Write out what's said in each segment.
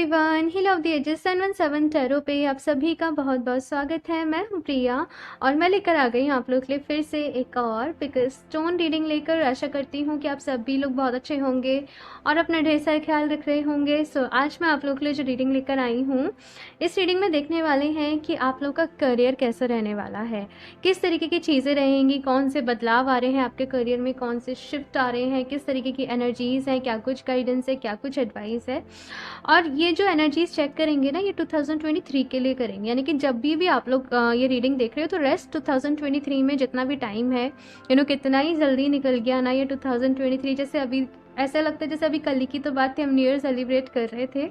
Everyone, hill of the ages 717 tarot पे आप सभी का बहुत बहुत स्वागत है। मैं हूँ प्रिया और मैं लेकर आ गई हूँ आप लोग के लिए फिर से एक और पिक स्टोन रीडिंग लेकर। आशा करती हूँ कि आप सभी लोग बहुत अच्छे होंगे और अपना ढेर सारा ख्याल रख रहे होंगे। सो आज मैं आप लोग के लिए जो रीडिंग लेकर आई हूँ, इस रीडिंग में देखने वाले हैं कि आप लोग का करियर कैसा रहने वाला है, किस तरीके की चीज़ें रहेंगी, कौन से बदलाव आ रहे हैं आपके करियर में, कौन से शिफ्ट आ रहे हैं, किस तरीके की एनर्जीज़ हैं, क्या कुछ गाइडेंस है, क्या कुछ एडवाइस है। और ये जो एनर्जीज चेक करेंगे ना, ये 2023 के लिए करेंगे, यानी कि जब भी आप लोग ये रीडिंग देख रहे हो तो रेस्ट 2023 में जितना भी टाइम है, कितना ही जल्दी निकल गया ना ये 2023। जैसे अभी ऐसा लगता है जैसे अभी कल की तो बात थी, हम न्यू ईयर सेलिब्रेट कर रहे थे।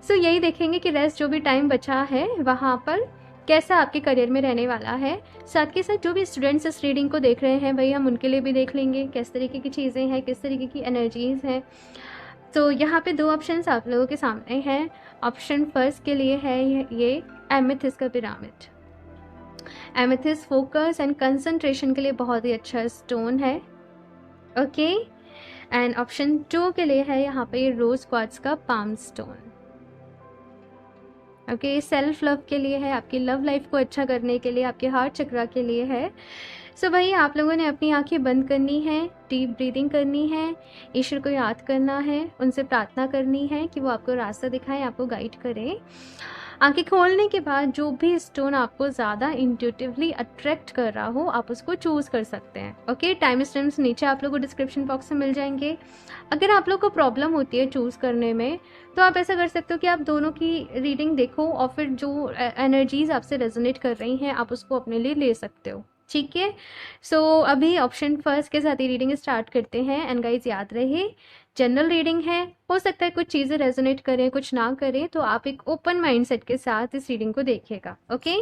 सो यही देखेंगे कि रेस्ट जो भी टाइम बचा है वहाँ पर कैसा आपके करियर में रहने वाला है। साथ के साथ जो भी स्टूडेंट्स इस रीडिंग को देख रहे हैं भाई, हम उनके लिए भी देख लेंगे किस तरीके की चीज़ें हैं, किस तरीके की एनर्जीज़ हैं। तो यहाँ पे दो ऑप्शंस आप लोगों के सामने हैं। ऑप्शन फर्स्ट के लिए है ये एमेथिस्ट का pyramid. Amethyst focus and concentration के लिए बहुत ही अच्छा स्टोन है। ओके, एंड ऑप्शन 2 के लिए है यहाँ पे ये रोज क्वार्ट्ज का palm stone. Okay, self love के लिए है, आपकी लव लाइफ को अच्छा करने के लिए, आपके हार्ट चक्रा के लिए है। सो भाई आप लोगों ने अपनी आंखें बंद करनी है, डीप ब्रीदिंग करनी है, ईश्वर को याद करना है, उनसे प्रार्थना करनी है कि वो आपको रास्ता दिखाएं, आपको गाइड करें। आंखें खोलने के बाद जो भी स्टोन आपको ज़्यादा इंट्यूटिवली अट्रैक्ट कर रहा हो, आप उसको चूज़ कर सकते हैं। ओके, टाइम स्टैम्प्स नीचे आप लोगों को डिस्क्रिप्शन बॉक्स में मिल जाएंगे। अगर आप लोग को प्रॉब्लम होती है चूज़ करने में, तो आप ऐसा कर सकते हो कि आप दोनों की रीडिंग देखो और फिर जो एनर्जीज आपसे रेजोनेट कर रही हैं आप उसको अपने लिए ले सकते हो। ठीक है, सो अभी ऑप्शन फर्स्ट के साथ ही रीडिंग स्टार्ट करते हैं। एंड गाइज याद रहे, जनरल रीडिंग है, हो सकता है कुछ चीज़ें रेजोनेट करें कुछ ना करें, तो आप एक ओपन माइंडसेट के साथ इस रीडिंग को देखिएगा। Okay,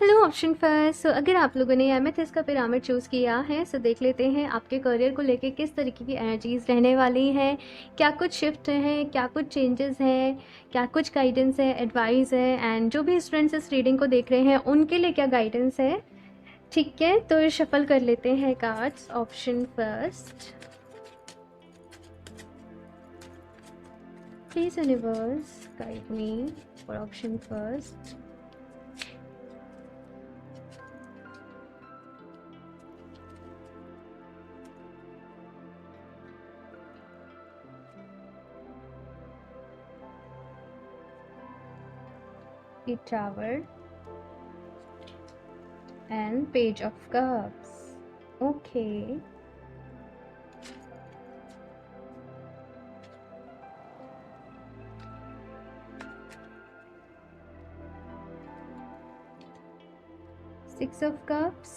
hello option first. अगर आप लोगों ने एमेथिस्ट का पिरामिड चूज़ किया है, सो देख लेते हैं आपके करियर को लेके किस तरीके की एनर्जीज रहने वाली हैं, क्या कुछ शिफ्ट हैं, क्या कुछ चेंजेस हैं, क्या कुछ गाइडेंस है, एडवाइस है, एंड जो भी स्टूडेंट्स इस रीडिंग को देख रहे हैं उनके लिए क्या गाइडेंस है। ठीक है, तो शफल कर लेते हैं cards. Option first, please universe guide me for option first. The Tower and Page of Cups. Okay. Six of Cups.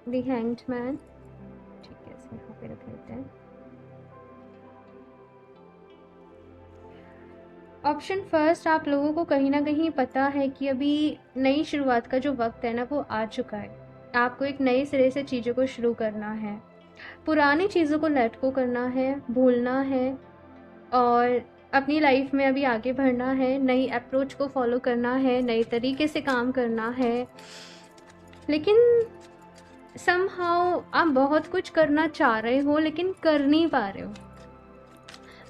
The Hanged Man. ठीक है, इसे यहाँ पे रख लेते हैं। ऑप्शन फर्स्ट, आप लोगों को कहीं ना कहीं पता है कि अभी नई शुरुआत का जो वक्त है ना वो आ चुका है। आपको एक नए सिरे से चीज़ों को शुरू करना है, पुरानी चीज़ों को लेट गो करना है, भूलना है और अपनी लाइफ में अभी आगे बढ़ना है, नई अप्रोच को फॉलो करना है, नए तरीके से काम करना है। लेकिन समहाउ आप बहुत कुछ करना चाह रहे हो लेकिन कर नहीं पा रहे हो,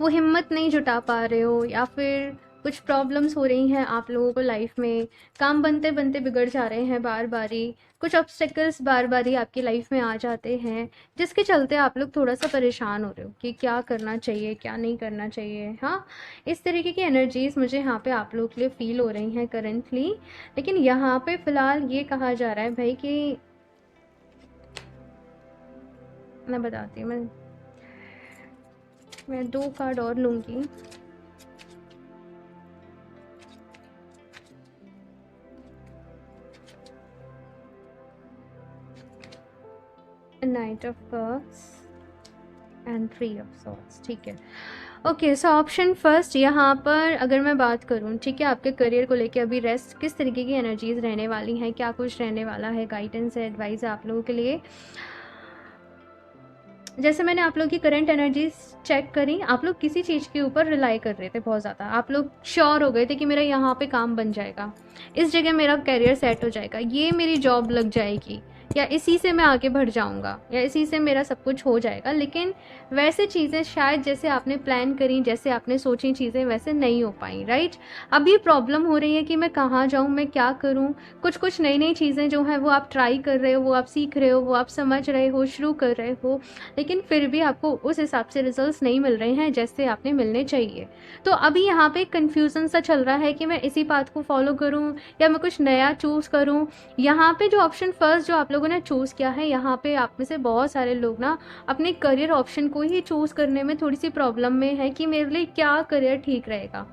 वो हिम्मत नहीं जुटा पा रहे हो, या फिर कुछ प्रॉब्लम्स हो रही हैं आप लोगों को लाइफ में, काम बनते बनते बिगड़ जा रहे हैं बार बारी, कुछ ऑब्स्टेकल्स बार बारी आपकी लाइफ में आ जाते हैं, जिसके चलते आप लोग थोड़ा सा परेशान हो रहे हो कि क्या करना चाहिए क्या नहीं करना चाहिए। हाँ, इस तरीके की एनर्जीज मुझे यहाँ पे आप लोगों के लिए फील हो रही हैं करेंटली। लेकिन यहाँ पे फ़िलहाल ये कहा जा रहा है भाई कि मैं बताती हूँ, मैं 2 कार्ड और लूँगी। Night of cups and 3 of swords. ठीक है, ओके, सो ऑप्शन फर्स्ट यहाँ पर अगर मैं बात करूँ, ठीक है, आपके करियर को लेके अभी रेस्ट किस तरीके की एनर्जीज रहने वाली हैं, क्या कुछ रहने वाला है, गाइडेंस है, एडवाइस है आप लोगों के लिए। जैसे मैंने आप लोग की करंट एनर्जीज चेक करी, आप लोग किसी चीज़ के ऊपर रिलाई कर रहे थे बहुत ज़्यादा, आप लोग श्योर हो गए थे कि मेरा यहाँ पे काम बन जाएगा, इस जगह मेरा करियर सेट हो जाएगा, ये मेरी जॉब लग जाएगी, या इसी से मैं आगे बढ़ जाऊँगा या इसी से मेरा सब कुछ हो जाएगा, लेकिन वैसे चीज़ें शायद जैसे आपने प्लान करी, जैसे आपने सोची चीज़ें वैसे नहीं हो पाई, राइट? अब ये प्रॉब्लम हो रही है कि मैं कहाँ जाऊँ, मैं क्या करूँ? कुछ नई-नई चीज़ें जो हैं वो आप ट्राई कर रहे हो, वो आप सीख रहे हो, वो आप समझ रहे हो, शुरू कर रहे हो, लेकिन फिर भी आपको उस हिसाब से रिजल्ट्स नहीं मिल रहे हैं जैसे आपने मिलने चाहिए। तो अभी यहाँ पे कन्फ्यूज़न सा चल रहा है कि मैं इसी पाथ को फॉलो करूँ या मैं कुछ नया चूज़ करूँ। यहाँ पे जो ऑप्शन फर्स्ट जो आप लोगों ने चूज़ किया है, यहाँ पे आप में से बहुत सारे लोग ना अपने करियर ऑप्शन को ही चूज़ करने में थोड़ी सी प्रॉब्लम में है कि मेरे लिए क्या करियर ठीक रहेगा।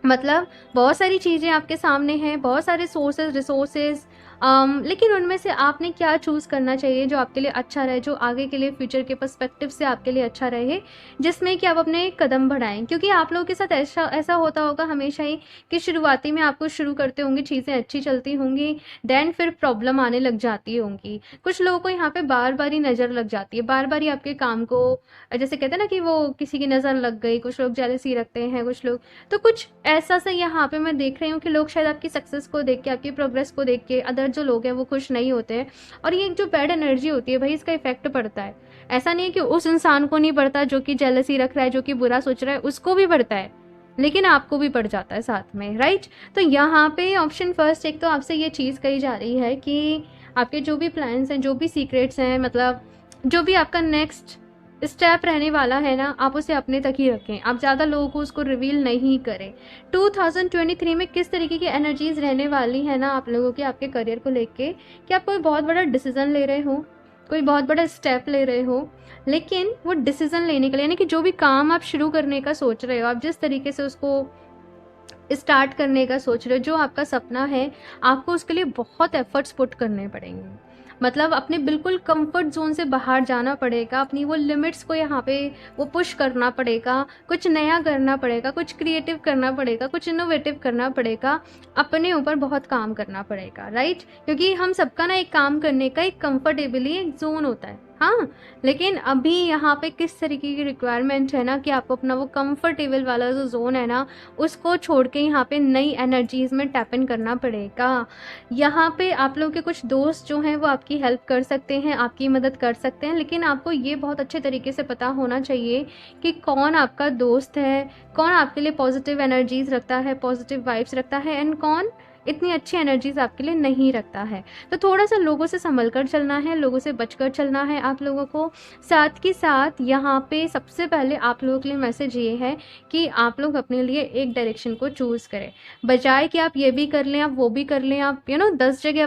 मतलब बहुत सारी चीज़ें आपके सामने हैं, बहुत सारे सोर्सेज रिसोर्सेज, लेकिन उनमें से आपने क्या चूज़ करना चाहिए जो आपके लिए अच्छा रहे, जो आगे के लिए फ्यूचर के पर्सपेक्टिव से आपके लिए अच्छा रहे, जिसमें कि आप अपने कदम बढ़ाएं। क्योंकि आप लोगों के साथ ऐसा ऐसा होता होगा हमेशा ही कि शुरुआती में आपको शुरू करते होंगे, चीज़ें अच्छी चलती होंगी, देन फिर प्रॉब्लम आने लग जाती होंगी। कुछ लोगों को यहाँ पे बार बार ही नज़र लग जाती है, बार बार ही आपके काम को, जैसे कहते हैं ना कि वो किसी की नज़र लग गई, कुछ लोग जेलसी रखते हैं, कुछ लोग, तो कुछ ऐसा सा यहाँ पे मैं देख रही हूँ कि लोग शायद आपकी सक्सेस को देख के, आपकी प्रोग्रेस को देख के, अदर जो लोग हैं वो खुश नहीं होते हैं, और ये जो बैड एनर्जी होती है भाई, इसका इफेक्ट पड़ता है। ऐसा नहीं है कि उस इंसान को नहीं पड़ता जो कि जेलसी रख रहा है, जो कि बुरा सोच रहा है, उसको भी पड़ता है, लेकिन आपको भी पड़ जाता है साथ में, राइट? तो यहाँ पे ऑप्शन फर्स्ट, एक तो आपसे ये चीज़ कही जा रही है कि आपके जो भी प्लान्स हैं, जो भी सीक्रेट्स हैं, मतलब जो भी आपका नेक्स्ट स्टेप रहने वाला है ना, आप उसे अपने तक ही रखें, आप ज़्यादा लोगों को उसको रिवील नहीं करें। 2023 में किस तरीके की एनर्जीज रहने वाली है ना आप लोगों की, आपके करियर को लेके, कि आप कोई बहुत बड़ा डिसीजन ले रहे हो, कोई बहुत बड़ा स्टेप ले रहे हो, लेकिन वो डिसीजन लेने के लिए, यानी कि जो भी काम आप शुरू करने का सोच रहे हो, आप जिस तरीके से उसको स्टार्ट करने का सोच रहे हो, जो आपका सपना है, आपको उसके लिए बहुत एफर्ट्स पुट करने पड़ेंगे। मतलब अपने बिल्कुल कंफर्ट जोन से बाहर जाना पड़ेगा, अपनी वो लिमिट्स को यहाँ पे वो पुश करना पड़ेगा, कुछ नया करना पड़ेगा, कुछ क्रिएटिव करना पड़ेगा, कुछ इनोवेटिव करना पड़ेगा, अपने ऊपर बहुत काम करना पड़ेगा, राइट? क्योंकि हम सबका ना एक काम करने का एक कंफर्टेबली एक जोन होता है, हाँ, लेकिन अभी यहाँ पे किस तरीके की रिक्वायरमेंट है ना कि आपको अपना वो कंफर्टेबल वाला जो जोन है ना, उसको छोड़ के यहाँ पे नई एनर्जीज में टैप इन करना पड़ेगा। यहाँ पे आप लोग के कुछ दोस्त जो हैं वो आपकी हेल्प कर सकते हैं, आपकी मदद कर सकते हैं, लेकिन आपको ये बहुत अच्छे तरीके से पता होना चाहिए कि कौन आपका दोस्त है, कौन आपके लिए पॉजिटिव एनर्जीज रखता है, पॉजिटिव वाइब्स रखता है, एंड कौन इतनी अच्छी एनर्जीज आपके लिए नहीं रखता है। तो थोड़ा सा लोगों से संभल कर चलना है, लोगों से बचकर चलना है आप लोगों को। साथ के साथ यहाँ पे सबसे पहले आप लोगों के लिए मैसेज ये है कि आप लोग अपने लिए एक डायरेक्शन को चूज़ करें, बजाय कि आप ये भी कर लें, आप वो भी कर लें, आप 10 जगह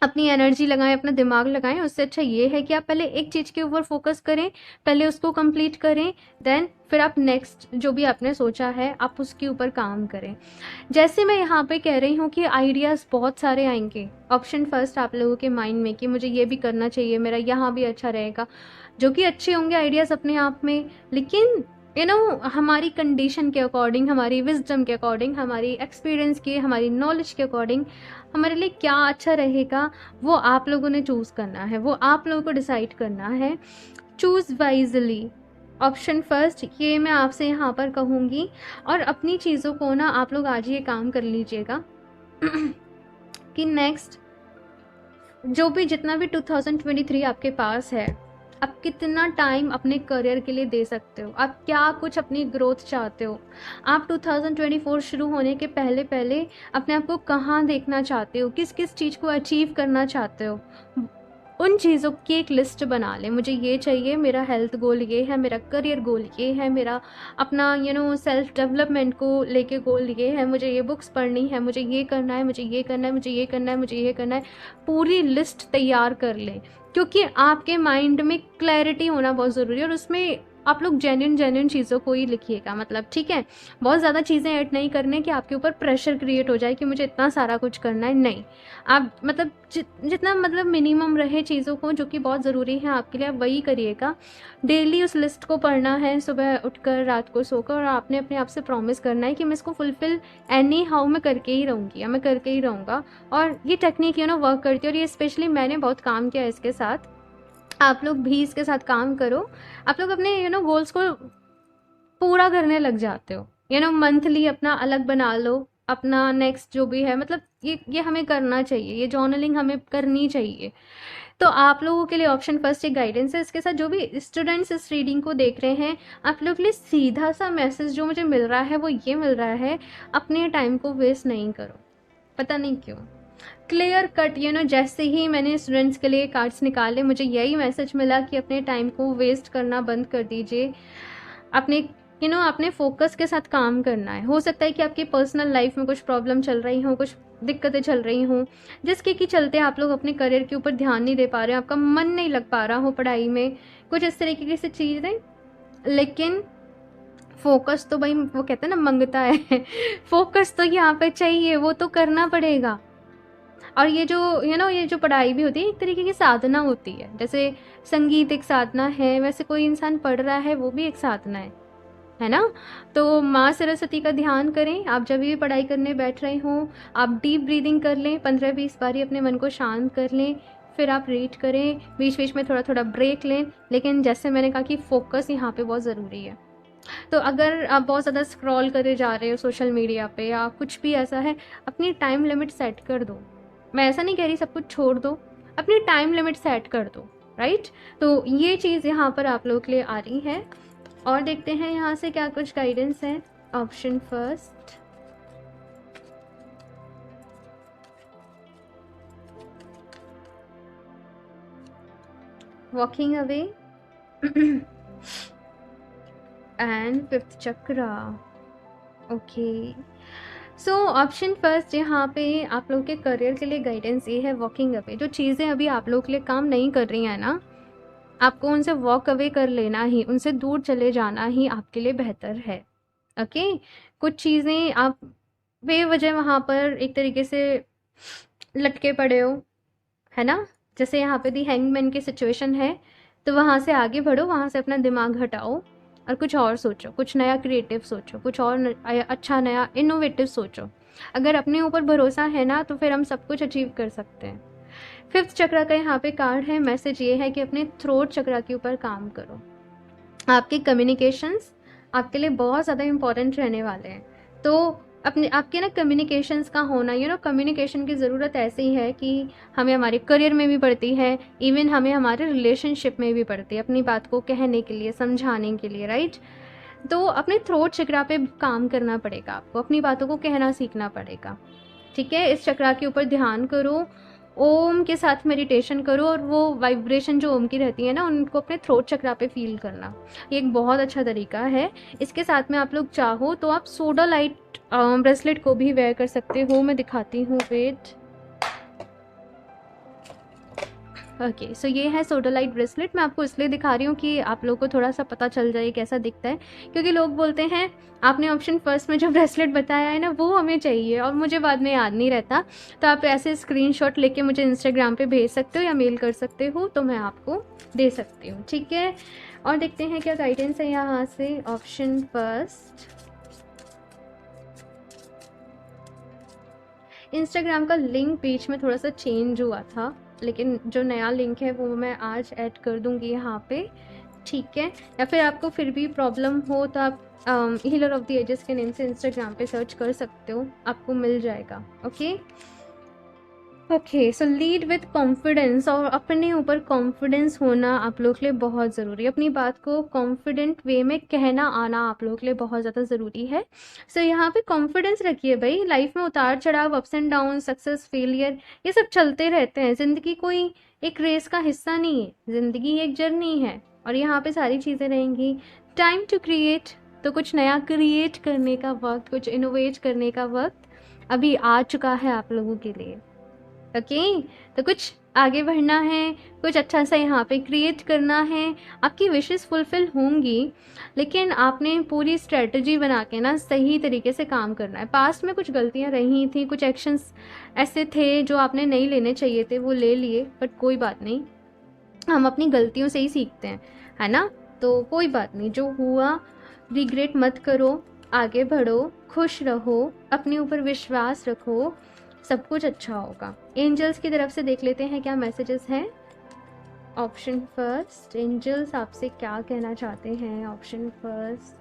अपनी एनर्जी लगाएं, अपना दिमाग लगाएं। उससे अच्छा ये है कि आप पहले एक चीज़ के ऊपर फोकस करें, पहले उसको कंप्लीट करें, देन फिर आप नेक्स्ट जो भी आपने सोचा है आप उसके ऊपर काम करें। जैसे मैं यहाँ पे कह रही हूँ कि आइडियाज़ बहुत सारे आएंगे, ऑप्शन फर्स्ट आप लोगों के माइंड में कि मुझे ये भी करना चाहिए, मेरा यहाँ भी अच्छा रहेगा, जो कि अच्छे होंगे आइडियाज़ अपने आप में, लेकिन हमारी कंडीशन के अकॉर्डिंग, हमारी विजडम के अकॉर्डिंग, हमारी एक्सपीरियंस के, हमारी नॉलेज के अकॉर्डिंग हमारे लिए क्या अच्छा रहेगा वो आप लोगों ने चूज़ करना है, वो आप लोगों को डिसाइड करना है। चूज़ वाइजली, ऑप्शन फर्स्ट ये मैं आपसे यहाँ पर कहूँगी। और अपनी चीज़ों को ना आप लोग आज ये काम कर लीजिएगा कि नेक्स्ट जो भी जितना भी 2023 आपके पास है, आप कितना टाइम अपने करियर के लिए दे सकते हो, आप क्या कुछ अपनी ग्रोथ चाहते हो, आप 2024 शुरू होने के पहले पहले अपने आप को कहाँ देखना चाहते हो, किस किस चीज़ को अचीव करना चाहते हो, उन चीज़ों की एक लिस्ट बना लें। मुझे ये चाहिए, मेरा हेल्थ गोल ये है, मेरा करियर गोल ये है, मेरा अपना सेल्फ डेवलपमेंट को लेके गोल ये है, मुझे ये बुक्स पढ़नी है, मुझे ये करना है, मुझे ये करना है, मुझे ये करना है, मुझे ये करना है। पूरी लिस्ट तैयार कर लें, क्योंकि आपके माइंड में क्लैरिटी होना बहुत ज़रूरी है, और उसमें आप लोग जेन्युइन चीज़ों को ही लिखिएगा। मतलब ठीक है, बहुत ज़्यादा चीज़ें ऐड नहीं करने कि आपके ऊपर प्रेशर क्रिएट हो जाए कि मुझे इतना सारा कुछ करना है, नहीं। आप मतलब जितना मतलब मिनिमम रहे चीज़ों को जो कि बहुत ज़रूरी है आपके लिए, आप वही करिएगा। डेली उस लिस्ट को पढ़ना है, सुबह उठकर, रात को सोकर, और आपने अपने आप से प्रॉमिस करना है कि मैं इसको फुलफिल एनी हाउ मैं करके ही रहूँगी या मैं करके ही रहूँगा। और ये टेक्निक वर्क करती है, और ये स्पेशली मैंने बहुत काम किया इसके साथ, आप लोग भी इसके साथ काम करो। आप लोग अपने गोल्स को पूरा करने लग जाते हो। मंथली अपना अलग बना लो, अपना नेक्स्ट जो भी है, मतलब ये हमें करना चाहिए, ये जर्नलिंग हमें करनी चाहिए। तो आप लोगों के लिए ऑप्शन फर्स्ट एक गाइडेंस है। इसके साथ जो भी स्टूडेंट्स इस रीडिंग को देख रहे हैं, आप लोग के लिए सीधा सा मैसेज जो मुझे मिल रहा है वो ये मिल रहा है, अपने टाइम को वेस्ट नहीं करो। पता नहीं क्यों, क्लियर कट जैसे ही मैंने स्टूडेंट्स के लिए कार्ड्स निकाले, मुझे यही मैसेज मिला कि अपने टाइम को वेस्ट करना बंद कर दीजिए। अपने अपने फोकस के साथ काम करना है। हो सकता है कि आपकी पर्सनल लाइफ में कुछ प्रॉब्लम चल रही हो, कुछ दिक्कतें चल रही हों, जिसके कि चलते आप लोग अपने करियर के ऊपर ध्यान नहीं दे पा रहे हो, आपका मन नहीं लग पा रहा हो पढ़ाई में, कुछ इस तरीके की चीज़ें। लेकिन फोकस तो भाई वो कहते हैं ना मंगता है फोकस तो यहाँ पे चाहिए, वो तो करना पड़ेगा। और ये जो ये जो पढ़ाई भी होती है एक तरीके की साधना होती है। जैसे संगीत एक साधना है, वैसे कोई इंसान पढ़ रहा है वो भी एक साधना है ना। तो माँ सरस्वती का ध्यान करें। आप जब भी पढ़ाई करने बैठ रहे हों, आप डीप ब्रीदिंग कर लें, 15-20 बारी अपने मन को शांत कर लें, फिर आप रीड करें, बीच बीच में थोड़ा थोड़ा ब्रेक लें। लेकिन जैसे मैंने कहा कि फोकस यहाँ पे बहुत ज़रूरी है। तो अगर आप बहुत ज़्यादा स्क्रॉल करे जा रहे हो सोशल मीडिया पे या कुछ भी ऐसा है, अपनी टाइम लिमिट सेट कर दो। मैं ऐसा नहीं कह रही सब कुछ छोड़ दो, अपनी टाइम लिमिट सेट कर दो, राइट। तो ये चीज़ यहाँ पर आप लोगों के लिए आ रही है। और देखते हैं यहाँ से क्या कुछ गाइडेंस है। Option first, walking away and fifth chakra. Okay, so option first यहाँ पे आप लोग के करियर के लिए गाइडेंस ये है, वॉकिंग अवे। जो चीज़ें अभी आप लोग के लिए काम नहीं कर रही हैं ना, आपको उनसे वॉक अवे कर लेना ही, उनसे दूर चले जाना ही आपके लिए बेहतर है। ओके, कुछ चीज़ें आप बेवजह वहाँ पर एक तरीके से लटके पड़े हो, है ना। जैसे यहाँ पे दी हैंगमैन की सिचुएशन है, तो वहाँ से आगे बढ़ो, वहाँ से अपना दिमाग हटाओ और कुछ और सोचो, कुछ नया क्रिएटिव सोचो, कुछ और अच्छा नया इनोवेटिव सोचो। अगर अपने ऊपर भरोसा है ना, तो फिर हम सब कुछ अचीव कर सकते हैं। फिफ्थ चक्र का यहाँ पे कार्ड है। मैसेज ये है कि अपने थ्रोट चक्र के ऊपर काम करो। आपके कम्युनिकेशंस आपके लिए बहुत ज़्यादा इम्पोर्टेंट रहने वाले हैं। तो अपने आपके ना कम्युनिकेशंस का होना, कम्युनिकेशन की ज़रूरत ऐसी है कि हमें हमारे करियर में भी पड़ती है, इवन हमें हमारे रिलेशनशिप में भी पड़ती है, अपनी बात को कहने के लिए, समझाने के लिए, राइट। तो अपने थ्रोट चक्रा पे काम करना पड़ेगा, आपको अपनी बातों को कहना सीखना पड़ेगा। ठीक है, इस चक्रा के ऊपर ध्यान करो, ओम के साथ मेडिटेशन करो, और वो वाइब्रेशन जो ओम की रहती है ना, उनको अपने थ्रोट चक्रा पे फील करना, ये एक बहुत अच्छा तरीका है। इसके साथ में आप लोग चाहो तो आप सोडा लाइट ब्रेसलेट को भी वेयर कर सकते हो। मैं दिखाती हूँ, वेट। ओके, सो ये है सोडोलाइट ब्रेसलेट। मैं आपको इसलिए दिखा रही हूँ कि आप लोगों को थोड़ा सा पता चल जाए कैसा दिखता है, क्योंकि लोग बोलते हैं आपने ऑप्शन फर्स्ट में जो ब्रेसलेट बताया है ना, वो हमें चाहिए और मुझे बाद में याद नहीं रहता। तो आप ऐसे स्क्रीनशॉट लेके मुझे इंस्टाग्राम पे भेज सकते हो या मेल कर सकते हो, तो मैं आपको दे सकती हूँ। ठीक है, और देखते हैं क्या गाइडेंस है यहाँ से। ऑप्शन फर्स्ट, इंस्टाग्राम का लिंक बीच में थोड़ा सा चेंज हुआ था, लेकिन जो नया लिंक है वो मैं आज ऐड कर दूंगी यहाँ पे। ठीक है, या फिर आपको फिर भी प्रॉब्लम हो तो आप हीलर ऑफ द एजेस के नेम से इंस्टाग्राम पे सर्च कर सकते हो, आपको मिल जाएगा। Okay okay, so lead with confidence, और अपने ऊपर कॉन्फिडेंस होना आप लोग के लिए बहुत ज़रूरी है। अपनी बात को कॉन्फिडेंट वे में कहना आना आप लोग के लिए बहुत ज़्यादा ज़रूरी है। सो यहाँ पे कॉन्फिडेंस रखिए भाई। लाइफ में उतार चढ़ाव, ups and down, success, failure, ये सब चलते रहते हैं। ज़िंदगी कोई एक रेस का हिस्सा नहीं है, ज़िंदगी एक जर्नी है और यहाँ पे सारी चीज़ें रहेंगी। टाइम टू क्रिएट, तो कुछ नया क्रिएट करने का वक्त, कुछ इनोवेट करने का वक्त अभी आ चुका है आप लोगों के लिए। ओके, तो कुछ आगे बढ़ना है, कुछ अच्छा सा यहाँ पे क्रिएट करना है। आपकी विशेस फुलफिल होंगी, लेकिन आपने पूरी स्ट्रेटजी बना के ना सही तरीके से काम करना है। पास्ट में कुछ गलतियाँ रही थी, कुछ एक्शंस ऐसे थे जो आपने नहीं लेने चाहिए थे, वो ले लिए, बट कोई बात नहीं, हम अपनी गलतियों से ही सीखते हैं, है ना। तो कोई बात नहीं, जो हुआ रिग्रेट मत करो, आगे बढ़ो, खुश रहो, अपने ऊपर विश्वास रखो, सब कुछ अच्छा होगा। एंजल्स की तरफ से देख लेते हैं क्या मैसेजेस हैं। ऑप्शन फर्स्ट, एंजल्स आपसे क्या कहना चाहते हैं। Option first,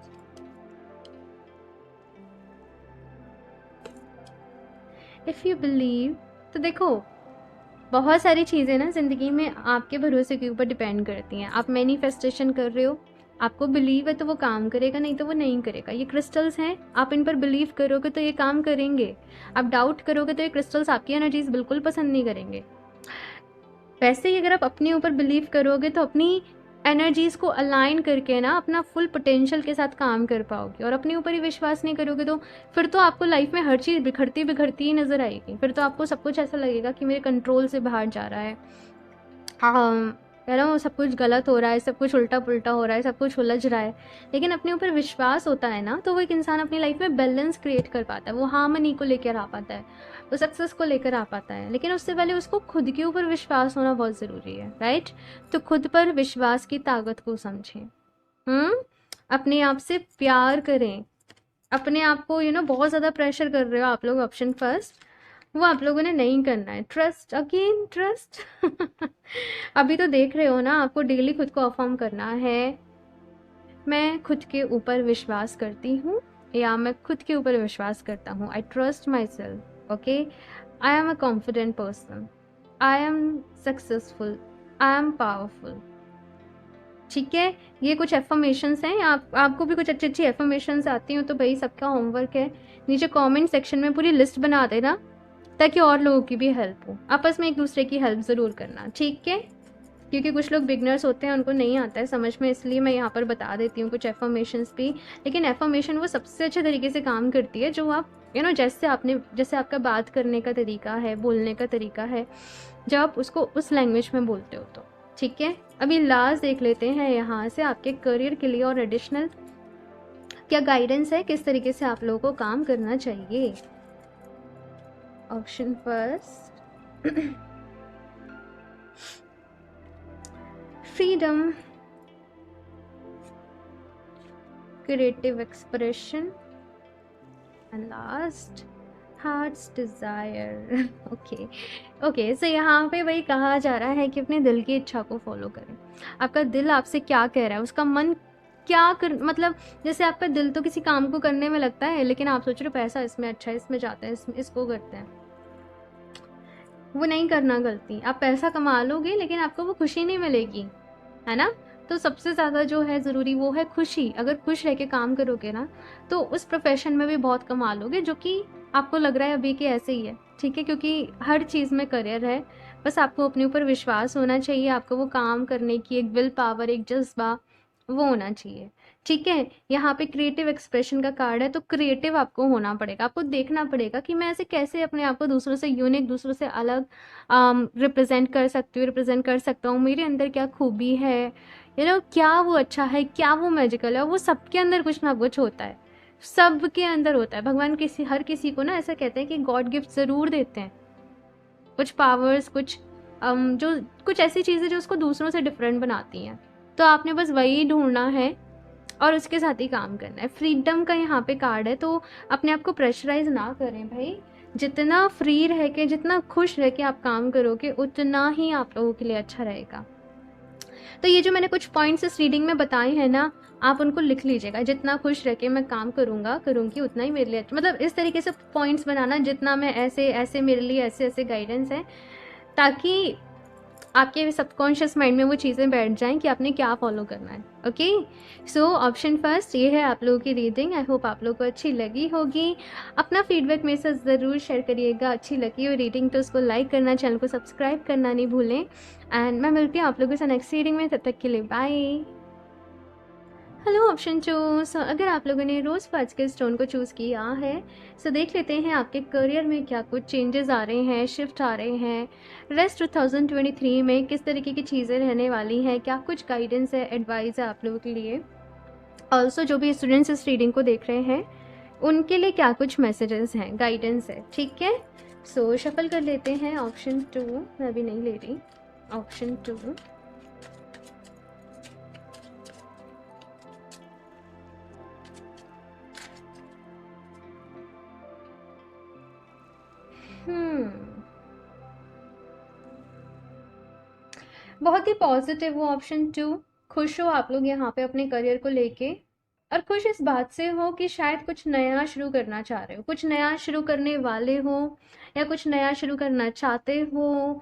if you believe, तो देखो बहुत सारी चीज़ें ना ज़िंदगी में आपके भरोसे के ऊपर डिपेंड करती हैं। आप मैनिफेस्टेशन कर रहे हो, आपको बिलीव है तो वो काम करेगा, नहीं तो वो नहीं करेगा। ये क्रिस्टल्स हैं, आप इन पर बिलीव करोगे तो ये काम करेंगे। आप डाउट करोगे तो ये क्रिस्टल्स आपकी एनर्जीज बिल्कुल पसंद नहीं करेंगे। वैसे ही अगर आप अपने ऊपर बिलीव करोगे तो अपनी एनर्जीज को अलाइन करके ना अपना फुल पोटेंशियल के साथ काम कर पाओगे। और अपने ऊपर ही विश्वास नहीं करोगे तो फिर तो आपको लाइफ में हर चीज़ बिखरती बिखरती ही नज़र आएगी। फिर तो आपको सब कुछ ऐसा लगेगा कि मेरे कंट्रोल से बाहर जा रहा है, है ना, सब कुछ गलत हो रहा है, सब कुछ उल्टा पुल्टा हो रहा है, सब कुछ उलझ रहा है। लेकिन अपने ऊपर विश्वास होता है ना, तो वो एक इंसान अपनी लाइफ में बैलेंस क्रिएट कर पाता है, वो हार्मनी को लेकर आ पाता है, वो सक्सेस को लेकर आ पाता है। लेकिन उससे पहले उसको खुद के ऊपर विश्वास होना बहुत ज़रूरी है, राइट। तो खुद पर विश्वास की ताकत को समझें। अपने आप से प्यार करें। अपने आप को बहुत ज़्यादा प्रेशर कर रहे हो आप लोग, ऑप्शन फर्स्ट, वो आप लोगों ने नहीं करना है। Trust, again trust. अभी तो देख रहे हो ना, आपको डेली खुद को अफर्म करना है, मैं खुद के ऊपर विश्वास करती हूँ, या मैं खुद के ऊपर विश्वास करता हूँ। I trust my self, okay, I am a confident person, I am successful, I am powerful. ठीक है, ये कुछ एफर्मेशंस हैं। आपको भी कुछ अच्छी अच्छी एफर्मेशंस आती हो तो भाई सबका होमवर्क है, नीचे कमेंट सेक्शन में पूरी लिस्ट बना देना, ताकि और लोगों की भी हेल्प हो। आपस में एक दूसरे की हेल्प ज़रूर करना, ठीक है। क्योंकि कुछ लोग बिगनर्स होते हैं, उनको नहीं आता है समझ में, इसलिए मैं यहाँ पर बता देती हूँ कुछ एफर्मेशंस भी। लेकिन एफर्मेशन वो सबसे अच्छे तरीके से काम करती है जो आप जैसे आपका बात करने का तरीका है, बोलने का तरीका है, जब आप उसको उस लैंग्वेज में बोलते हो तो। ठीक है, अभी लास्ट देख लेते हैं यहाँ से आपके करियर के लिए और एडिशनल क्या गाइडेंस है, किस तरीके से आप लोगों को काम करना चाहिए। Option first, freedom, creative expression, and last heart's desire. Okay, so यहाँ पे वही कहा जा रहा है कि अपने दिल की इच्छा को फॉलो करें। आपका दिल आपसे क्या कह रहा है, उसका मन क्या कर, मतलब जैसे आपका दिल तो किसी काम को करने में लगता है, लेकिन आप सोच रहे हो पैसा इसमें अच्छा है, इसमें जाता है, इसको करते हैं, वो नहीं करना गलती। आप पैसा कमा लोगे लेकिन आपको वो खुशी नहीं मिलेगी, है ना। तो सबसे ज़्यादा जो है ज़रूरी वो है खुशी। अगर खुश रह के काम करोगे ना तो उस प्रोफेशन में भी बहुत कमा लोगे, जो कि आपको लग रहा है अभी कि ऐसे ही है, ठीक है। क्योंकि हर चीज़ में करियर है, बस आपको अपने ऊपर विश्वास होना चाहिए, आपको वो काम करने की एक विल पावर, एक जज्बा वो होना चाहिए, ठीक है। यहाँ पे क्रिएटिव एक्सप्रेशन का कार्ड है, तो क्रिएटिव आपको होना पड़ेगा। आपको देखना पड़ेगा कि मैं ऐसे कैसे अपने आप को दूसरों से यूनिक, दूसरों से अलग रिप्रेजेंट कर सकती हूँ, रिप्रेजेंट कर सकता हूँ, मेरे अंदर क्या खूबी है, क्या वो अच्छा है, क्या वो मैजिकल है। वो सबके अंदर कुछ ना कुछ होता है, सबके अंदर होता है। भगवान हर किसी को ना ऐसा कहते हैं कि गॉड गिफ्ट ज़रूर देते हैं, कुछ पावर्स, जो कुछ ऐसी चीज़ें जो उसको दूसरों से डिफरेंट बनाती हैं। तो आपने बस वही ढूंढना है और उसके साथ ही काम करना है। फ्रीडम का यहाँ पे कार्ड है, तो अपने आप को प्रेशराइज ना करें भाई। जितना फ्री रह के, जितना खुश रह के आप काम करोगे, उतना ही आप लोगों के लिए अच्छा रहेगा। तो ये जो मैंने कुछ पॉइंट्स इस रीडिंग में बताए हैं ना, आप उनको लिख लीजिएगा। जितना खुश रह के मैं काम करूँगी उतना ही मेरे लिए अच्छा, मतलब इस तरीके से पॉइंट्स बनाना, जितना मैं ऐसे मेरे लिए ऐसे गाइडेंस है, ताकि आपके सबकॉन्शियस माइंड में वो चीज़ें बैठ जाएं कि आपने क्या फॉलो करना है। ओके, सो ऑप्शन फर्स्ट ये है आप लोगों की रीडिंग। आई होप आप लोगों को अच्छी लगी होगी। अपना फीडबैक मेरे साथ ज़रूर शेयर करिएगा। अच्छी लगी हो रीडिंग तो उसको लाइक करना, चैनल को सब्सक्राइब करना नहीं भूलें। एंड मैं मिलती हूँ आप लोगों से नेक्स्ट रीडिंग में, तब तक के लिए बाय। हेलो ऑप्शन चूज, अगर आप लोगों ने रोज़ क्वार्ट्ज के स्टोन को चूज़ किया है, सो देख लेते हैं आपके करियर में क्या कुछ चेंजेस आ रहे हैं, शिफ्ट आ रहे हैं। रेस्ट 2023 में किस तरीके की चीज़ें रहने वाली हैं, क्या कुछ गाइडेंस है, एडवाइस है आप लोगों के लिए। ऑल्सो जो भी स्टूडेंट्स इस रीडिंग को देख रहे हैं उनके लिए क्या कुछ मैसेजेस हैं, गाइडेंस है, ठीक है। सो शफल कर लेते हैं। ऑप्शन 2 मैं अभी नहीं ले रही। ऑप्शन 2, बहुत ही पॉजिटिव हो ऑप्शन 2। खुश हो आप लोग यहाँ पे अपने करियर को लेके, और खुश इस बात से हो कि शायद कुछ नया शुरू करना चाह रहे हो, कुछ नया शुरू करने वाले हो, या कुछ नया शुरू करना चाहते हो।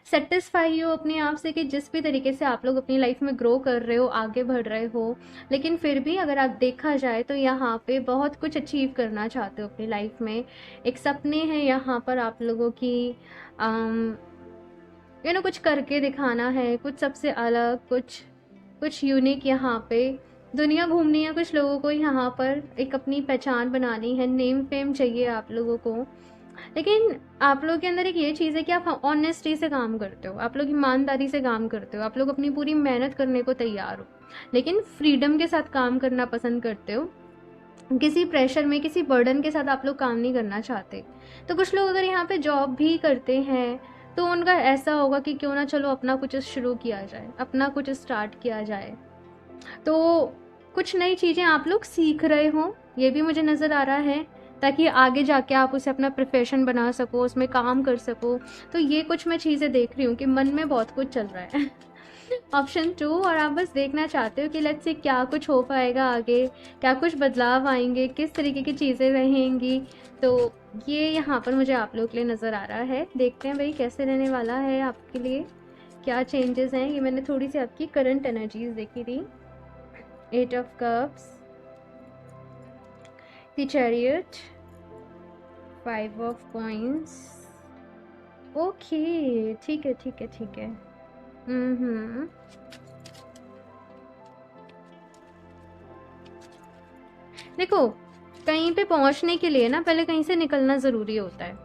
सेटिस्फाई हो अपने आप से कि जिस भी तरीके से आप लोग अपनी लाइफ में ग्रो कर रहे हो, आगे बढ़ रहे हो, लेकिन फिर भी अगर आप देखा जाए तो यहाँ पे बहुत कुछ अचीव करना चाहते हो अपनी लाइफ में। एक सपने हैं यहाँ पर आप लोगों की, कुछ करके दिखाना है, कुछ सबसे अलग, कुछ कुछ यूनिक। यहाँ पे दुनिया घूमनी है कुछ लोगों को, यहाँ पर एक अपनी पहचान बनानी है, नेम फेम चाहिए आप लोगों को। लेकिन आप लोगों के अंदर एक ये चीज़ है कि आप ऑनेस्टी से काम करते हो, आप लोग ईमानदारी से काम करते हो, आप लोग अपनी पूरी मेहनत करने को तैयार हो, लेकिन फ्रीडम के साथ काम करना पसंद करते हो। किसी प्रेशर में, किसी बर्डन के साथ आप लोग काम नहीं करना चाहते। तो कुछ लोग अगर यहाँ पे जॉब भी करते हैं तो उनका ऐसा होगा कि क्यों ना चलो अपना कुछ शुरू किया जाए, अपना कुछ स्टार्ट किया जाए। तो कुछ नई चीज़ें आप लोग सीख रहे हो, ये भी मुझे नज़र आ रहा है, ताकि आगे जाके आप उसे अपना प्रोफेशन बना सको, उसमें काम कर सको। तो ये कुछ मैं चीज़ें देख रही हूँ कि मन में बहुत कुछ चल रहा है। ऑप्शन 2, और आप बस देखना चाहते हो कि लेट्स से क्या कुछ हो पाएगा आगे, क्या कुछ बदलाव आएंगे, किस तरीके की चीज़ें रहेंगी। तो ये यहाँ पर मुझे आप लोगों के लिए नज़र आ रहा है। देखते हैं भाई कैसे रहने वाला है आपके लिए, क्या चेंजेस हैं। ये मैंने थोड़ी सी आपकी करंट एनर्जीज देखी थी। 8 of cups, the chariot, 5 of coins. Okay, ठीक है ठीक है ठीक है। देखो, कहीं पे पहुंचने के लिए ना पहले कहीं से निकलना ज़रूरी होता है।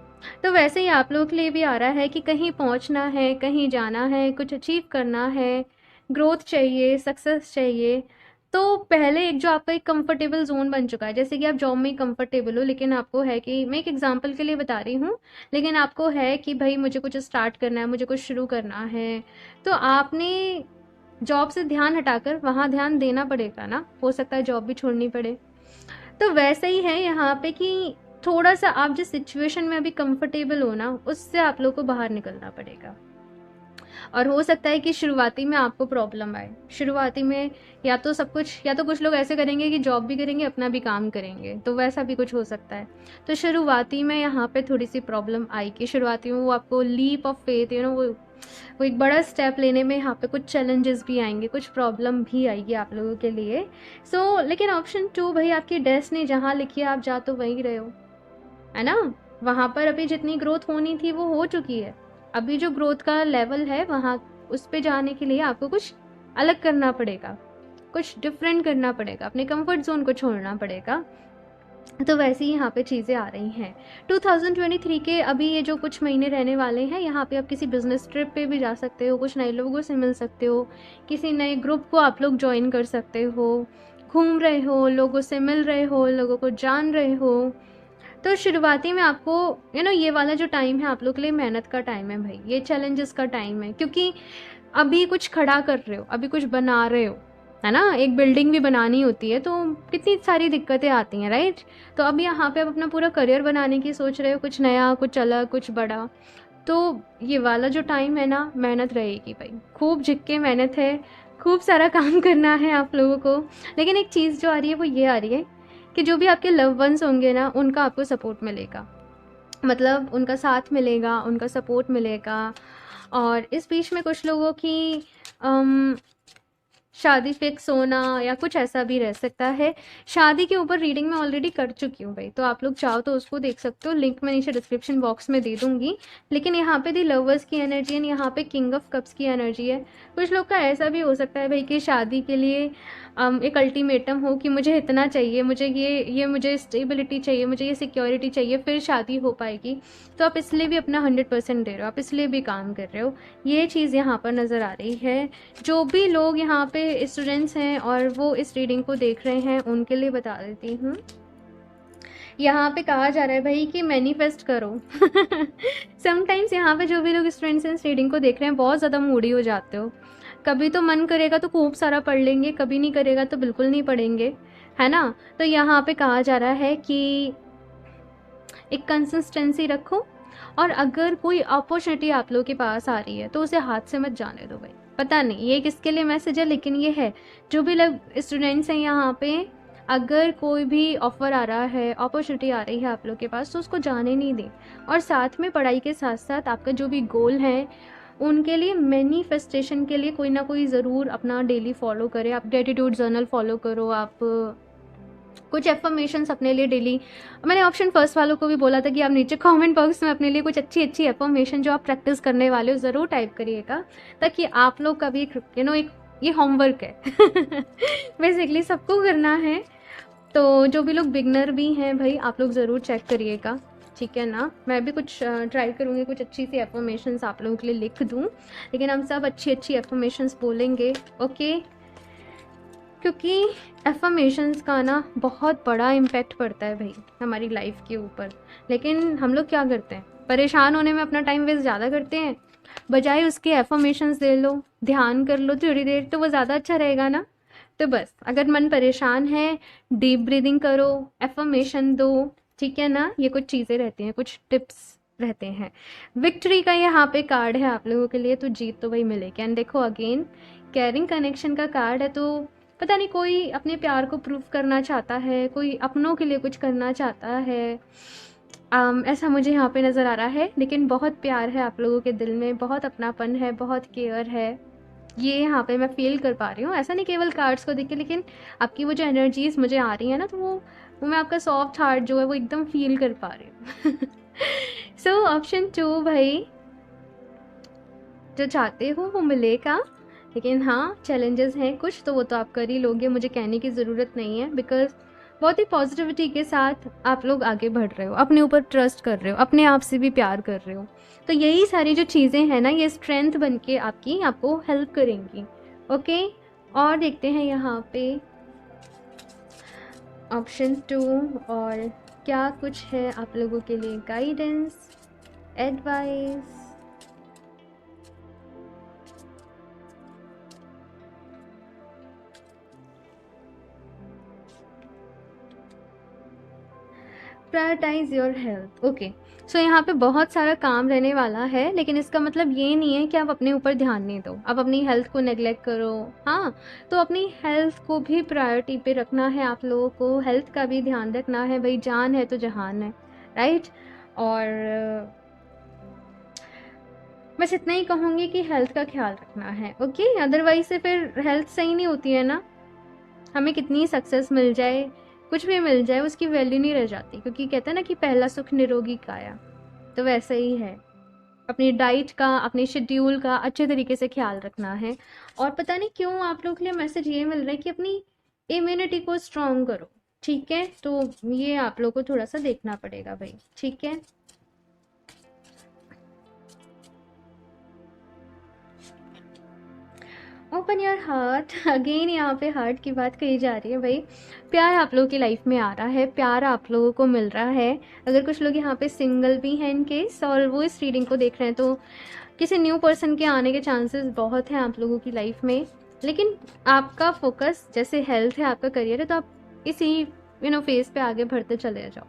तो वैसे ही आप लोगों के लिए भी आ रहा है कि कहीं पहुंचना है, कहीं जाना है, कुछ अचीव करना है, ग्रोथ चाहिए, सक्सेस चाहिए। तो पहले एक जो आपका एक कंफर्टेबल जोन बन चुका है, जैसे कि आप जॉब में कंफर्टेबल हो, लेकिन आपको है कि, मैं एक एग्जांपल के लिए बता रही हूँ, लेकिन आपको है कि भाई मुझे कुछ स्टार्ट करना है, मुझे कुछ शुरू करना है, तो आपने जॉब से ध्यान हटाकर वहाँ ध्यान देना पड़ेगा ना। हो सकता है जॉब भी छोड़नी पड़े। तो वैसे ही है यहाँ पे कि थोड़ा सा आप जिस सिचुएशन में अभी कंफर्टेबल हो ना, उससे आप लोग को बाहर निकलना पड़ेगा। और हो सकता है कि शुरुआती में आपको प्रॉब्लम आए, शुरुआती में या तो सब कुछ, या तो कुछ लोग ऐसे करेंगे कि जॉब भी करेंगे, अपना भी काम करेंगे, तो वैसा भी कुछ हो सकता है। तो शुरुआती में यहाँ पे थोड़ी सी प्रॉब्लम आएगी, शुरुआती में वो आपको लीप ऑफ फेथ, वो एक बड़ा स्टेप लेने में यहाँ पे कुछ चैलेंजेस भी आएंगे, कुछ प्रॉब्लम भी आएगी आप लोगों के लिए। लेकिन ऑप्शन 2 भाई, आपकी डेस्टिनी जहाँ लिखी है आप जा तो वहीं रहे हो, है ना। वहाँ पर अभी जितनी ग्रोथ होनी थी वो हो चुकी है। अभी जो ग्रोथ का लेवल है वहाँ, उस पे जाने के लिए आपको कुछ अलग करना पड़ेगा, कुछ डिफरेंट करना पड़ेगा, अपने कंफर्ट जोन को छोड़ना पड़ेगा। तो वैसे ही यहाँ पे चीज़ें आ रही हैं। 2023 के अभी ये जो कुछ महीने रहने वाले हैं, यहाँ पे आप किसी बिजनेस ट्रिप पे भी जा सकते हो, कुछ नए लोगों से मिल सकते हो, किसी नए ग्रुप को आप लोग ज्वाइन कर सकते हो, घूम रहे हो, लोगों से मिल रहे हो, लोगों को जान रहे हो। तो शुरुआती में आपको ये वाला जो टाइम है आप लोग के लिए मेहनत का टाइम है भाई, ये चैलेंजेस का टाइम है, क्योंकि अभी कुछ खड़ा कर रहे हो, अभी कुछ बना रहे हो, है ना। एक बिल्डिंग भी बनानी होती है तो कितनी सारी दिक्कतें आती हैं, राइट। तो अब यहाँ पे आप अपना पूरा करियर बनाने की सोच रहे हो, कुछ नया, कुछ अलग, कुछ बड़ा। तो ये वाला जो टाइम है ना, मेहनत रहेगी भाई, खूब झिक के मेहनत है, खूब सारा काम करना है आप लोगों को। लेकिन एक चीज़ जो आ रही है वो ये आ रही है कि जो भी आपके लव वंस होंगे ना, उनका आपको सपोर्ट मिलेगा, मतलब उनका साथ मिलेगा, उनका सपोर्ट मिलेगा। और इस बीच में कुछ लोगों की शादी फिक्स होना या कुछ ऐसा भी रह सकता है। शादी के ऊपर रीडिंग मैं ऑलरेडी कर चुकी हूँ भाई, तो आप लोग चाहो तो उसको देख सकते हो, लिंक मैं नीचे डिस्क्रिप्शन बॉक्स में दे दूँगी। लेकिन यहाँ पे दी लवर्स की एनर्जी है, यहाँ पे किंग ऑफ कप्स की एनर्जी है। कुछ लोग का ऐसा भी हो सकता है भाई कि शादी के लिए एक अल्टीमेटम हो कि मुझे इतना चाहिए, मुझे ये मुझे स्टेबिलिटी चाहिए, मुझे ये सिक्योरिटी चाहिए, फिर शादी हो पाएगी। तो आप इसलिए भी अपना 100% दे रहे हो, आप इसलिए भी काम कर रहे हो, ये चीज़ यहाँ पर नज़र आ रही है। जो भी लोग यहाँ पे स्टूडेंट्स हैं और वो इस रीडिंग को देख रहे हैं, उनके लिए बता देती हूँ। यहाँ पे कहा जा रहा है भाई कि मैनिफेस्ट करो। समटाइम्स यहाँ पे जो भी लोग स्टूडेंट्स इस रीडिंग को देख रहे हैं बहुत ज़्यादा मूडी हो जाते हो। कभी तो मन करेगा तो खूब सारा पढ़ लेंगे, कभी नहीं करेगा तो बिल्कुल नहीं पढ़ेंगे, है ना। तो यहाँ पे कहा जा रहा है कि एक कंसिस्टेंसी रखो, और अगर कोई अपॉर्चुनिटी आप लोगों के पास आ रही है तो उसे हाथ से मत जाने दो भाई। पता नहीं ये किसके लिए मैसेज है, लेकिन ये है जो भी लोग स्टूडेंट्स हैं यहाँ पे, अगर कोई भी ऑफ़र आ रहा है, अपॉर्चुनिटी आ रही है आप लोग के पास, तो उसको जाने नहीं दें। और साथ में पढ़ाई के साथ-साथ आपका जो भी गोल है, उनके लिए मैनिफेस्टेशन के लिए कोई ना कोई ज़रूर अपना डेली फ़ॉलो करें। आप ग्रैटिट्यूड जर्नल फ़ॉलो करो, आप कुछ एफ़र्मेशंस अपने लिए डेली। मैंने ऑप्शन फर्स्ट वालों को भी बोला था कि आप नीचे कमेंट बॉक्स में अपने लिए कुछ अच्छी-अच्छी एफ़र्मेशन जो आप प्रैक्टिस करने वाले हो ज़रूर टाइप करिएगा, ताकि आप लोग का भी एक एक ये होमवर्क है बेसिकली सबको करना है। तो जो भी लोग बिगनर भी हैं भाई, आप लोग ज़रूर चेक करिएगा, ठीक है ना। मैं भी कुछ ट्राई करूँगी, कुछ अच्छी सी एफ़र्मेशंस आप लोगों के लिए लिख दूँ, लेकिन हम सब अच्छी-अच्छी एफ़र्मेशंस बोलेंगे, ओके। क्योंकि एफर्मेशंस का ना बहुत बड़ा इम्पैक्ट पड़ता है भाई हमारी लाइफ के ऊपर। लेकिन हम लोग क्या करते हैं, परेशान होने में अपना टाइम वेस्ट ज़्यादा करते हैं, बजाय उसके एफर्मेशंस ले लो, ध्यान कर लो थोड़ी देर, तो वो ज़्यादा अच्छा रहेगा ना। तो बस अगर मन परेशान है, डीप ब्रीदिंग करो, एफर्मेशन दो, ठीक है ना। ये कुछ चीज़ें रहती हैं, कुछ टिप्स रहते हैं। विक्ट्री का यहाँ पे कार्ड है आप लोगों के लिए, तो जीत तो भाई मिलेगी। एंड देखो अगेन कैरिंग कनेक्शन का कार्ड है, तो पता नहीं कोई अपने प्यार को प्रूव करना चाहता है, कोई अपनों के लिए कुछ करना चाहता है। ऐसा मुझे यहाँ पे नज़र आ रहा है, लेकिन बहुत प्यार है आप लोगों के दिल में, बहुत अपनापन है, बहुत केयर है, ये यहाँ पे मैं फील कर पा रही हूँ। ऐसा नहीं केवल कार्ड्स को देख के, लेकिन आपकी वो जो एनर्जीज मुझे आ रही है ना, तो वो मैं आपका सॉफ्ट हार्ट जो है वो एकदम फील कर पा रही हूँ सो ऑप्शन 2 भाई, जो चाहते हो वो मिलेगा, लेकिन हाँ चैलेंजेस हैं कुछ, तो वो तो आप कर ही लोगे, मुझे कहने की ज़रूरत नहीं है। बिकॉज बहुत ही पॉजिटिविटी के साथ आप लोग आगे बढ़ रहे हो, अपने ऊपर ट्रस्ट कर रहे हो, अपने आप से भी प्यार कर रहे हो। तो यही सारी जो चीज़ें हैं ना, ये स्ट्रेंथ बन के आपको हेल्प करेंगी, ओके। और देखते हैं यहाँ पे ऑप्शन 2 और क्या कुछ है आप लोगों के लिए guidance, advice. Prioritise your health, okay. So यहाँ पे बहुत सारा काम रहने वाला है, लेकिन इसका मतलब ये नहीं है कि आप अपने ऊपर ध्यान नहीं दो, आप अपनी हेल्थ को नेग्लेक्ट करो। हाँ, तो अपनी हेल्थ को भी प्रायोरिटी पे रखना है, आप लोगों को हेल्थ का भी ध्यान रखना है भाई, जान है तो जहान है, राइट। और बस इतना ही कहूँगी कि हेल्थ का ख्याल रखना है, ओके। अदरवाइज से फिर हेल्थ सही नहीं होती है ना, हमें कितनी सक्सेस मिल जाए, कुछ भी मिल जाए, उसकी वैल्यू नहीं रह जाती। क्योंकि कहते हैं ना कि पहला सुख निरोगी काया, तो वैसा ही है। अपनी डाइट का, अपने शेड्यूल का अच्छे तरीके से ख्याल रखना है। और पता नहीं क्यों आप लोग के लिए मैसेज ये मिल रहा है कि अपनी इम्यूनिटी को स्ट्रॉन्ग करो, ठीक है। तो ये आप लोग को थोड़ा सा देखना पड़ेगा भाई, ठीक है। ओपन योर हार्ट, अगेन यहाँ पे हार्ट की बात कही जा रही है भाई। प्यार आप लोगों की लाइफ में आ रहा है, प्यार आप लोगों को मिल रहा है। अगर कुछ लोग यहाँ पे सिंगल भी हैं इन केस, और वो इस रीडिंग को देख रहे हैं, तो किसी न्यू पर्सन के आने के चांसेस बहुत हैं आप लोगों की लाइफ में। लेकिन आपका फोकस जैसे हेल्थ है, आपका करियर है, तो आप इसी फेज पे आगे बढ़ते चले जाओ।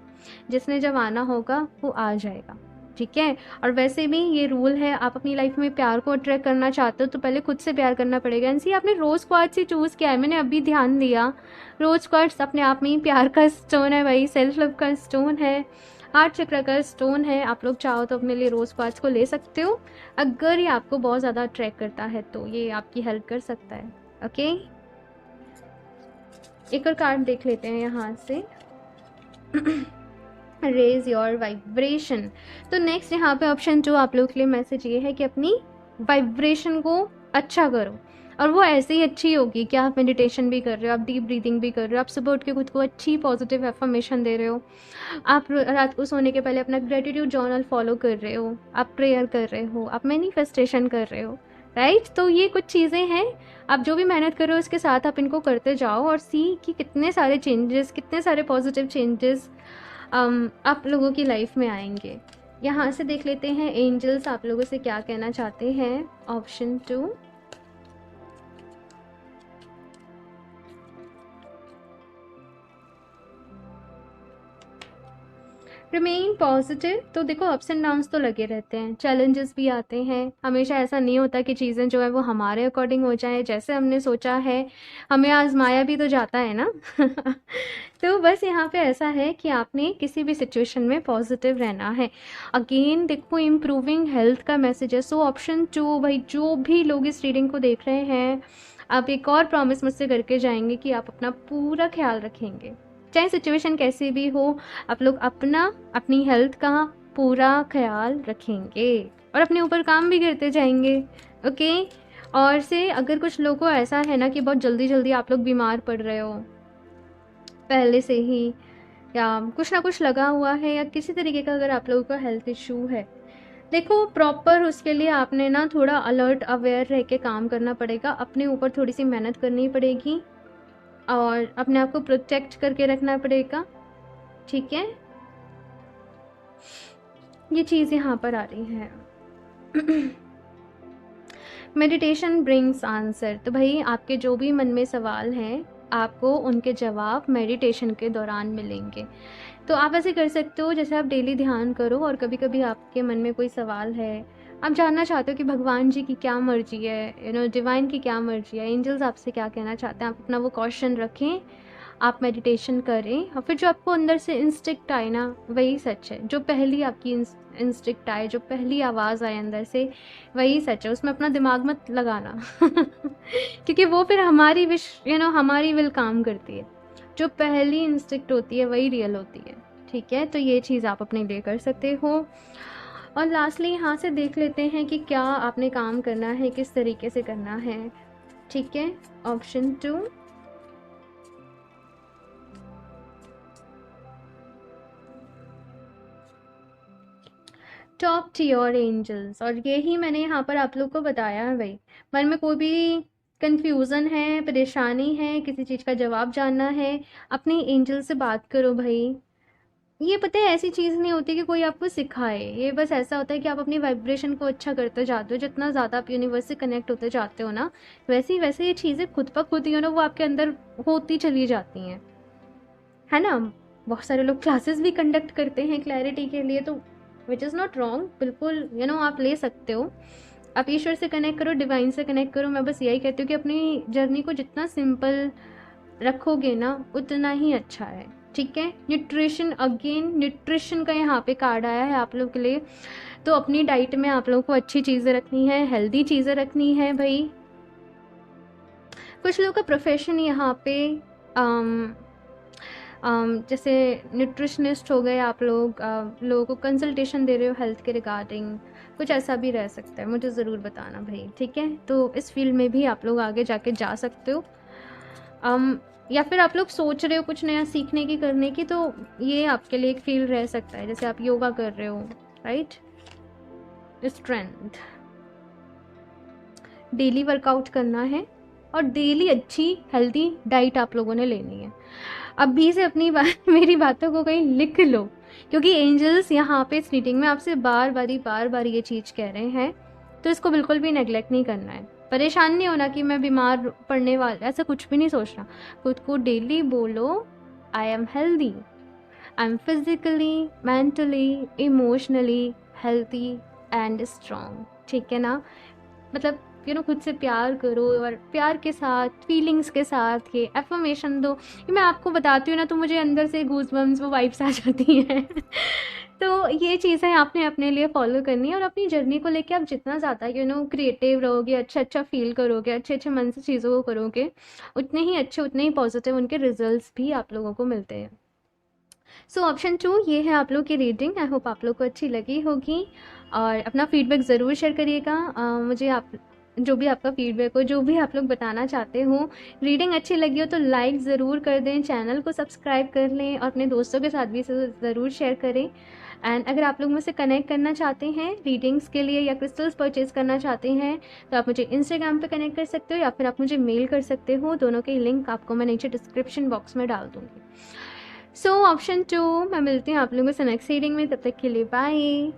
जिसने जब आना होगा वो आ जाएगा, ठीक है। और वैसे भी ये रूल है, आप अपनी लाइफ में प्यार को अट्रैक्ट करना चाहते हो तो पहले खुद से प्यार करना पड़ेगा। एंड सी आपने रोज़ क्वार्ट्स ही चूज़ किया है, मैंने अभी ध्यान दिया। रोज़ क्वार्ट्स अपने आप में ही प्यार का स्टोन है भाई, सेल्फ लव का स्टोन है, हार्ट चक्र का स्टोन है। आप लोग चाहो तो अपने लिए रोज़ क्वार्ट्स को ले सकते हो, अगर ये आपको बहुत ज़्यादा अट्रैक्ट करता है तो ये आपकी हेल्प कर सकता है, ओके। एक और कार्ड देख लेते हैं यहाँ से रेज योर वाइब्रेशन। तो नेक्स्ट यहाँ पे ऑप्शन 2 आप लोग के लिए मैसेज ये है कि अपनी वाइब्रेशन को अच्छा करो। और वो ऐसे ही अच्छी होगी कि आप मेडिटेशन भी कर रहे हो, आप डीप ब्रीदिंग भी कर रहे हो, आप सुबह उठ के खुद को अच्छी पॉजिटिव एफर्मेशन दे रहे हो, आप रात को सोने के पहले अपना ग्रेटिट्यूड जर्नल फॉलो कर रहे हो, आप प्रेयर कर रहे हो, आप मैनिफेस्टेशन कर रहे हो, राइट। तो ये कुछ चीज़ें हैं, आप जो भी मेहनत कर रहे हो उसके साथ आप इनको करते जाओ, और सी कि कितने सारे चेंजेस, कितने सारे पॉजिटिव चेंजेस आप लोगों की लाइफ में आएंगे। यहाँ से देख लेते हैं एंजल्स आप लोगों से क्या कहना चाहते हैं। Option 2, remain positive. तो देखो अप्स एंड डाउन्स तो लगे रहते हैं, चैलेंजेस भी आते हैं, हमेशा ऐसा नहीं होता कि चीज़ें जो है वो हमारे अकॉर्डिंग हो जाए जैसे हमने सोचा है, हमें आजमाया भी तो जाता है ना। तो बस यहाँ पे ऐसा है कि आपने किसी भी सिचुएशन में पॉजिटिव रहना है। अगेन देखो इम्प्रूविंग हेल्थ का मैसेज है। सो ऑप्शन 2 भाई, जो भी लोग इस रीडिंग को देख रहे हैं, आप एक और प्रॉमिस मुझसे करके जाएंगे कि आप अपना पूरा ख्याल रखेंगे, चाहे सिचुएशन कैसी भी हो, आप लोग अपनी हेल्थ का पूरा ख्याल रखेंगे और अपने ऊपर काम भी करते जाएंगे। ओके। और से अगर कुछ लोगों को ऐसा है ना कि बहुत जल्दी जल्दी आप लोग बीमार पड़ रहे हो पहले से ही, या कुछ ना कुछ लगा हुआ है, या किसी तरीके का अगर आप लोगों का हेल्थ इशू है, देखो प्रॉपर उसके लिए आपने ना थोड़ा अलर्ट अवेयर रह के काम करना पड़ेगा, अपने ऊपर थोड़ी सी मेहनत करनी पड़ेगी और अपने आप को प्रोटेक्ट करके रखना पड़ेगा। ठीक है, ये चीज़ यहाँ पर आ रही है। Meditation brings answer. तो भाई आपके जो भी मन में सवाल हैं, आपको उनके जवाब मेडिटेशन के दौरान मिलेंगे। तो आप ऐसे कर सकते हो, जैसे आप डेली ध्यान करो और कभी कभी आपके मन में कोई सवाल है, आप जानना चाहते हो कि भगवान जी की क्या मर्जी है, डिवाइन की क्या मर्जी है, एंजल्स आपसे क्या कहना चाहते हैं, आप अपना वो क्वेश्चन रखें, आप मेडिटेशन करें और फिर जो आपको अंदर से इंस्टिक्ट आए ना वही सच है। जो पहली आपकी इंस्टिक्ट आए, जो पहली आवाज़ आए अंदर से, वही सच है, उसमें अपना दिमाग मत लगाना। क्योंकि वो फिर हमारी विश हमारी विल काम करती है। जो पहली इंस्टिक्ट होती है वही रियल होती है। ठीक है, तो ये चीज़ आप अपने लिए कर सकते हो। और लास्टली यहाँ से देख लेते हैं कि क्या आपने काम करना है, किस तरीके से करना है। ठीक है, option 2, talk to your angels. और यही मैंने यहाँ पर आप लोग को बताया है भाई, मन में कोई भी कंफ्यूजन है, परेशानी है, किसी चीज़ का जवाब जानना है, अपने एंजल से बात करो भाई। ये पता है ऐसी चीज़ नहीं होती कि कोई आपको सिखाए, ये बस ऐसा होता है कि आप अपनी वाइब्रेशन को अच्छा करते जाते हो। जितना ज़्यादा आप यूनिवर्स से कनेक्ट होते जाते हो ना, वैसे ही वैसे ये चीज़ें खुद ब खुद वो आपके अंदर होती चली जाती हैं, है ना। बहुत सारे लोग क्लासेस भी कंडक्ट करते हैं क्लैरिटी के लिए, तो विच इज़ नॉट रॉन्ग, बिल्कुल आप ले सकते हो। आप ईश्वर से कनेक्ट करो, डिवाइन से कनेक्ट करो। मैं बस यही कहती हूँ कि अपनी जर्नी को जितना सिंपल रखोगे ना उतना ही अच्छा है। ठीक है, न्यूट्रिशन, अगेन न्यूट्रिशन का यहाँ पे कार्ड आया है आप लोग के लिए। तो अपनी डाइट में आप लोगों को अच्छी चीज़ें रखनी है, हेल्दी चीज़ें रखनी है भाई। कुछ लोगों का प्रोफेशन यहाँ पे जैसे न्यूट्रिशनिस्ट हो गए आप लोग, लोगों को कंसल्टेशन दे रहे हो हेल्थ के रिगार्डिंग, कुछ ऐसा भी रह सकता है, मुझे ज़रूर बताना भाई। ठीक है, तो इस फील्ड में भी आप लोग आगे जाके जा सकते हो। या फिर आप लोग सोच रहे हो कुछ नया सीखने की, करने की, तो ये आपके लिए एक फील्ड रह सकता है। जैसे आप योगा कर रहे हो, राइट, स्ट्रेंथ, डेली वर्कआउट करना है और डेली अच्छी हेल्दी डाइट आप लोगों ने लेनी है। अभी से अपनी मेरी बातों को कहीं लिख लो, क्योंकि एंजल्स यहाँ पे इस रीडिंग में आपसे बार बार ये चीज़ कह रहे हैं, तो इसको बिल्कुल भी नेग्लेक्ट नहीं करना है। परेशान नहीं होना कि मैं बीमार पड़ने वाला, ऐसा कुछ भी नहीं सोचना। खुद को डेली बोलो, I am healthy, I am physically, mentally, emotionally healthy and strong. ठीक है ना, मतलब खुद से प्यार करो और प्यार के साथ, फीलिंग्स के साथ ये एफर्मेशन दो। ये मैं आपको बताती हूँ ना तो मुझे अंदर से गूज़बम्स, वो वाइब्स आ जाती हैं। तो ये चीज़ें आपने अपने लिए फॉलो करनी है और अपनी जर्नी को लेके आप जितना ज़्यादा क्रिएटिव रहोगे, अच्छा फील करोगे, अच्छे मन से चीज़ों को करोगे, उतने ही अच्छे, उतने ही पॉजिटिव उनके रिजल्ट्स भी आप लोगों को मिलते हैं। सो ऑप्शन 2 ये है आप लोग की रीडिंग। आई होप आप लोग को अच्छी लगी होगी और अपना फीडबैक ज़रूर शेयर करिएगा। मुझे आप जो भी आपका फीडबैक हो, जो भी आप लोग बताना चाहते हो, रीडिंग अच्छी लगी हो तो लाइक ज़रूर कर दें, चैनल को सब्सक्राइब कर लें और अपने दोस्तों के साथ भी ज़रूर शेयर करें। एंड अगर आप लोग मुझसे कनेक्ट करना चाहते हैं रीडिंग्स के लिए या क्रिस्टल्स परचेज़ करना चाहते हैं तो आप मुझे इंस्टाग्राम पे कनेक्ट कर सकते हो या फिर आप मुझे मेल कर सकते हो। दोनों के लिंक आपको मैं नीचे डिस्क्रिप्शन बॉक्स में डाल दूँगी। सो ऑप्शन 2, मैं मिलती हूँ आप लोगों से नेक्स्ट रीडिंग में, तब तक के लिए बाय।